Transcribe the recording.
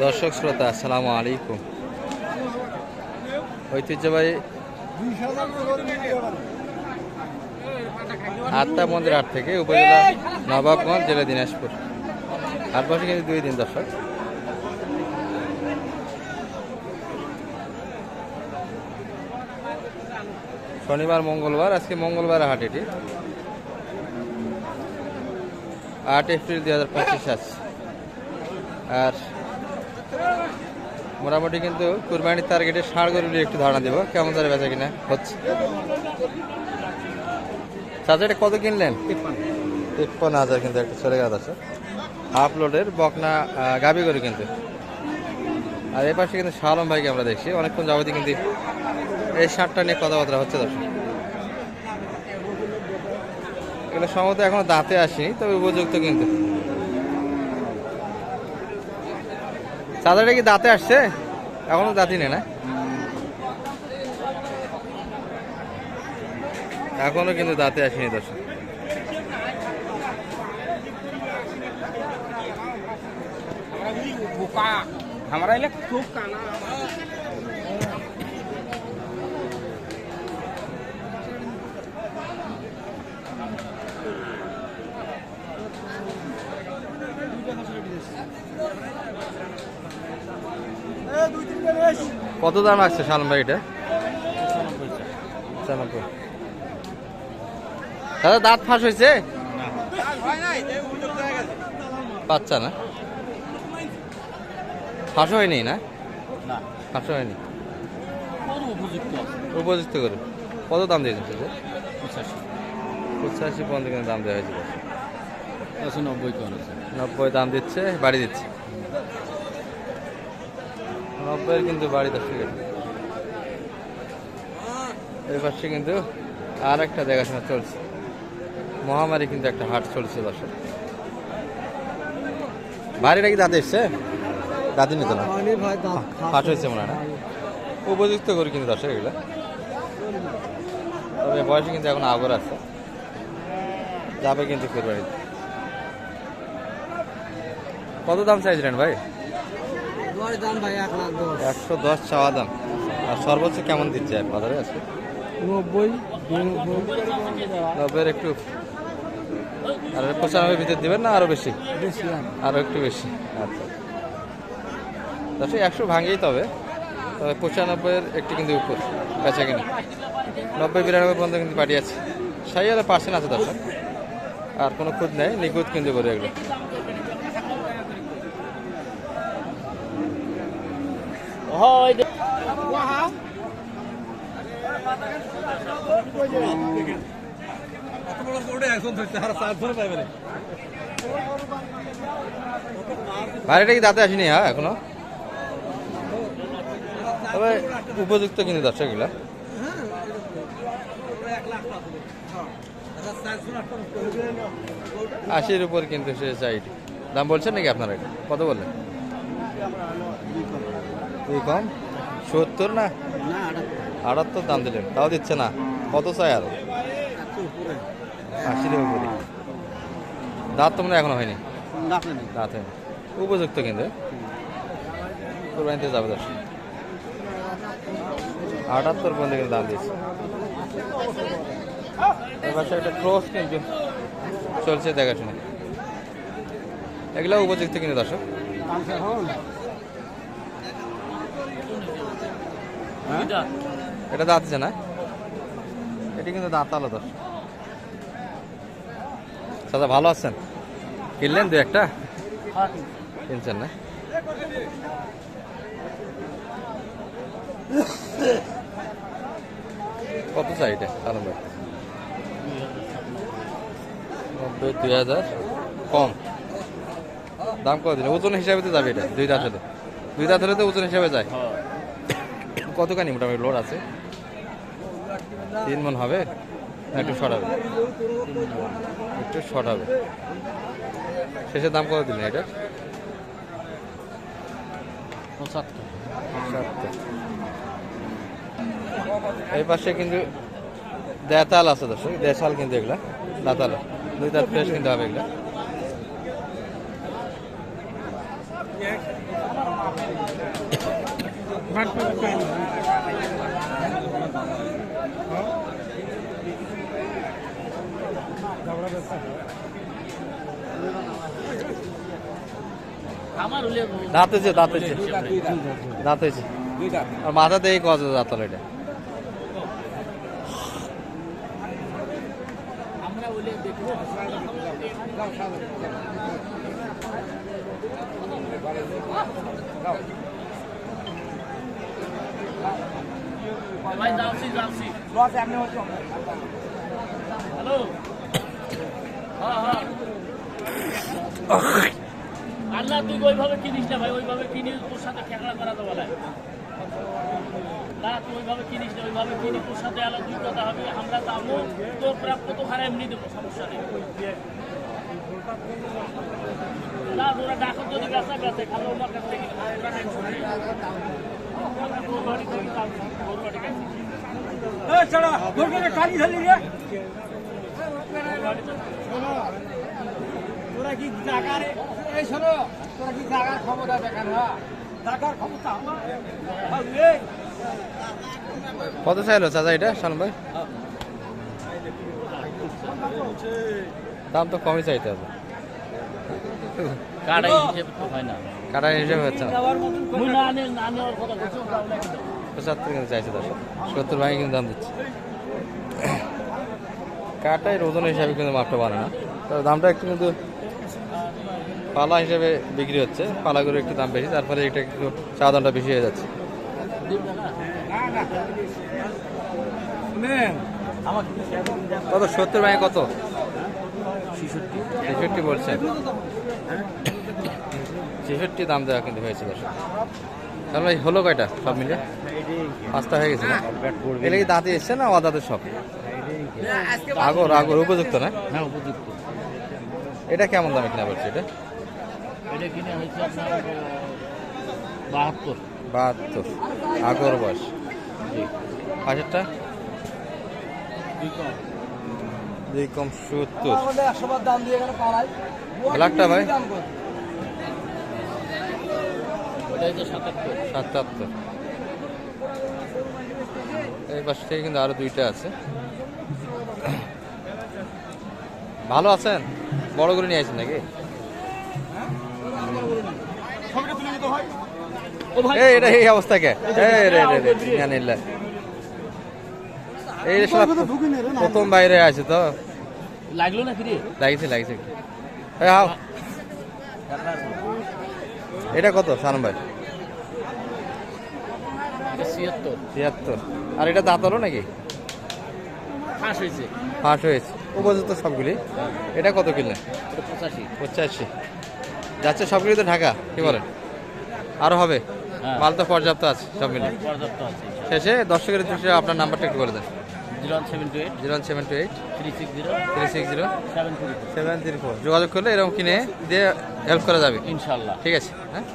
দর্শক শ্রোতা আসসালামু আলাইকুম। ঐতিহ্যবাহী আত্মা মন্দির হাট থেকে উপজেলা নবাবগঞ্জ, জেলা দিনাজপুর। হাট বসে কিন্তু 2 দিন দর্শক। শনিবার মঙ্গলবার, আজকে মঙ্গলবার হাট। এটি 8 এপ্রিল 2025 আছে। আর মোটামুটি কিন্তু কুরবানির টার্গেটে ষাঁড় গরুলি একটু ধারণা দেবো কেমন ধরে বেচা কিনা হচ্ছে। চাচা এটা কত কিনলেন? 53,000 কিন্তু একটা চলে গেল আছে। হাফ লোডের বকনা গাবি গরু কিন্তু। আর এ পাশে কিন্তু শালম ভাইকে আমরা দেখছি অনেকক্ষণ যাবতীয় কিন্তু এই ষাঁড়টা নিয়ে কথাবার্তা হচ্ছে দর্শক। এগুলো সম্ভবত এখনো দাঁতে আসেনি, তবে উপযুক্ত কিন্তু। চাঁদাটা কি দাঁতে আসছে? এখনো দাঁতই নেই না? এখনো কিন্তু দাঁতে আসেনি দর্শক। हमारा खूब काना কত দাম আসছে শালম ভাই এটা? 95। দাদা দাঁত ফাঁস হয়েছে? বাচ্চা না, ফাঁসও হয়নি না? ফাঁসও হয়নি, উপযুক্ত করে। কত দাম দিয়েছেন? 85 পর্যন্ত কিন্তু দাম দেওয়া হয়েছে। 90 দাম দিচ্ছে, বাড়ি দিচ্ছে 90 কিন্তু বাড়ি 10 টাকা। এই পাশে কিন্তু আর একটা দেখাশোনা চলছে। মহামারী কিন্তু একটা হাট চলছে দর্শক। বাড়িটা কি দাঁত এসছে? দাঁতি নিত না, হাট হয়েছে মনে হয় না। উপযুক্ত করে কিন্তু দর্শক এগুলো। তবে বয়সে কিন্তু এখন আগর আছে, যাবে কিন্তু কুরবানিতে। কত দাম চাইছিলেন ভাই? 110 চাওয়া দাম। আর সর্বোচ্চ কেমন দিচ্ছে বাজারে আজকে? 90 একটু। আর 95 ভিতরে দিবেন না আরো বেশি? আরো একটু বেশি। আচ্ছা দর্শক 100 ভাঙেই, তবে 95 একটু কিন্তু উপর বেচা কিনা। 90-92 পর্যন্ত কিন্তু পাঠিয়ে আছে। 60% আছে দর্শক। আর কোনো খুদ নেই, নিখুঁত কিন্তু করে এগুলো। বাড়িটা কি দাঁতে আসেনি? হ্যাঁ এখনো, তবে উপযুক্ত কিন্তু দর্শক এগুলা। 80-র উপর কিন্তু সে চাইটি দাম বলছেন নাকি আপনারা? কত বললেন? তুই কম 70 না 78 দাম দিলেন, তাও দিচ্ছে না। কত চাই আরো? 80-র উপরে। দাঁত তো মনে এখনো হয়নি? দাঁত হয়নি, উপযুক্ত কিন্তু কোরবানিতে যাবে দর্শক। 78 পর্যন্ত কিন্তু দাম দিচ্ছে। এবার একটা ক্রস কিন্তু চলছে দেখাশোনা। এগুলো উপযুক্ত কিন্তু দর্শক। এটা দাঁতছে না, এটি কিন্তু দাঁত আলো দর্শক। দাদা ভালো আছেন? কিনলেন 2-1টা? কিনছেন না? কত চাই এটা? 90-2000 কম দাম। কত দিন ওজন হিসাবে তো যাবে এটা? 2 দাঁত হলে, 2 দাঁত হলে তো ওজন হিসাবে যায়। কতখানি মোটামুটি লোড আছে? 3 মণ হবে? একটু শর্ট হবে, একটু শর্ট হবে। শেষের দাম কত দিলেন এটা? 75। এই পাশে কিন্তু দেতাল আছে দর্শক, দেশাল কিন্তু এগুলা দাঁতাল। 2 দাঁত ফ্রেশ কিন্তু হবে এগুলা। দাঁত হয়েছে দাঁত হয়েছে দাঁত হয়েছে আর মাথাতে এই কত দাঁত হলো এটা হ্যালো আল্লাহ তুই ওইভাবে কিনিস না ভাই, ওইভাবে কিনি তোর সাথে খেলা করা তো বলে না, তুই ওইভাবে কিনিস না, ওইভাবে কিনি তোর সাথে আলাদা দুই কথা হবে। আমরা দামও তোর প্রাপ্য তো হারে এমনি দেবো, সমস্যা নেই। না তোরা ডাকো যদি বেচা গেছে খালো আমার কাছ থেকে ওরা টেনশন নেই। আমরা গরুবাড়ি থেকে গরুবাড়ি গেছি তোরা কি জাগার এই শোনো, তোরা কি জাগার ক্ষমতা দেখান? হ্যাঁ, জাগার ক্ষমতা আমার। কত চাইলো চাচা এটা শালম ভাই? দাম তো কমই চাইতে হবে, কাটাই হিসেবে তো হয় না, কাটার হিসেবে হচ্ছে না। মুই না নেওয়ার কথা বলছো, 75 কিন্তু চাইছে 70 ভাঙে কিন্তু দাম দিচ্ছে। কাটাই ওজন হিসাবে কিন্তু মাপটা বাড়ে না, তবে দামটা একটু কিন্তু পালা হিসেবে বিক্রি হচ্ছে, পালাগুলো একটু দাম বেশি, তারপরে এটা একটু চা দামটা বেশি হয়ে যাচ্ছে। কত 70 ভাঙে কত? 66 বলছেন, 66 দাম দেওয়া কিন্তু হয়েছে দর্শক। তাহলে ভাই হলো কয়টা সব মিলে? 5টা হয়ে গেছে না? এটা কি দাঁতে এসছে না অদাঁতের সব? আগর আগর উপযুক্ত না? হ্যাঁ উপযুক্ত। এটা কেমন দামে কিনা পড়ছে এটা? এটা কিনে হয়েছে আপনার 72। 72 আগর বয়স। পাশেরটা দুই কম 70। দাম দিয়ে এখানে পালাই ব্ল্যাকটা ভাই ওটা হচ্ছে 77। 77। এই পাশ থেকে কিন্তু আরো দুইটা আছে। ভালো আছেন? বড় করে নিয়ে আসেন নাকি? এই এটা এই অবস্থা কে? এই রে রে রে জানিল্লা, এই সব প্রথম বাইরে আছে তো লাগলো না ফিরে লাগিছে লাগিছে। এই হাও এটা কত সানম ভাই? এটা 76 76। আর এটা দাঁত হলো নাকি? ফাঁস হয়েছে, ফাঁস হয়েছে উপযুক্ত সবগুলি। এটা কত কিনলেন? এটা 85। 85 যাচ্ছে সবগুলি তো ঢাকা, কি বলেন? আরো হবে? হ্যাঁ। মাল তো পর্যাপ্ত আছে সব মিলে। পর্যাপ্ত আছে। শেষে দর্শকের দৃষ্টি আপনার নাম্বারটা একটু করে দেন। 01728 01728 360 360 734 734 যোগাযোগ করলে এরকম কিনে দিয়ে হেল্প করা যাবে ইনশাআল্লাহ। ঠিক আছে হ্যাঁ।